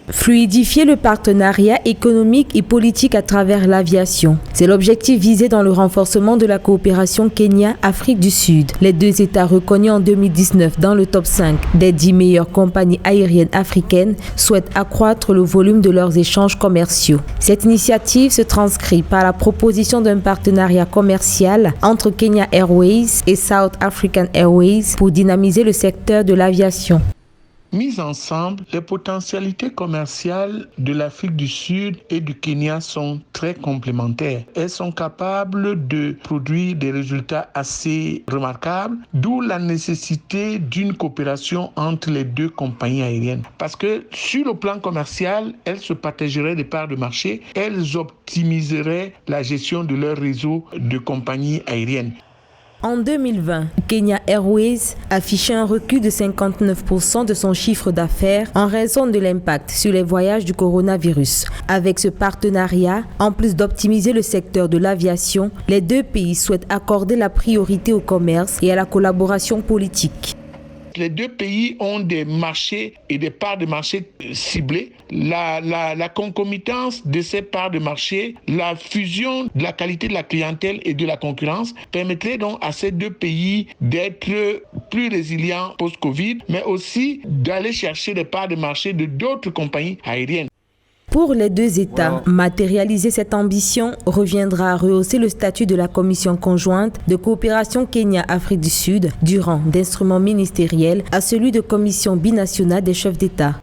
Fluidifier le partenariat économique et politique à travers l'aviation. C'est l'objectif visé dans le renforcement de la coopération Kenya-Afrique du Sud. Les deux États reconnus en 2019 dans le top 5 des 10 meilleures compagnies aériennes africaines souhaitent accroître le volume de leurs échanges commerciaux. Cette initiative se transcrit par la proposition d'un partenariat commercial entre Kenya Airways et South African Airways pour dynamiser le secteur de l'aviation. Mises ensemble, les potentialités commerciales de l'Afrique du Sud et du Kenya sont très complémentaires. Elles sont capables de produire des résultats assez remarquables, d'où la nécessité d'une coopération entre les deux compagnies aériennes. Parce que sur le plan commercial, elles se partageraient des parts de marché, elles optimiseraient la gestion de leur réseau de compagnies aériennes. En 2020, Kenya Airways affichait un recul de 59% de son chiffre d'affaires en raison de l'impact sur les voyages du coronavirus. Avec ce partenariat, en plus d'optimiser le secteur de l'aviation, les deux pays souhaitent accorder la priorité au commerce et à la collaboration politique. Les deux pays ont des marchés et des parts de marché ciblées. La concomitance de ces parts de marché, la fusion de la qualité de la clientèle et de la concurrence permettrait donc à ces deux pays d'être plus résilients post-Covid, mais aussi d'aller chercher des parts de marché de d'autres compagnies aériennes. Pour les deux États, matérialiser cette ambition reviendra à rehausser le statut de la Commission conjointe de coopération Kenya-Afrique du Sud du rang d'instrument ministériel à celui de Commission binationale des chefs d'État.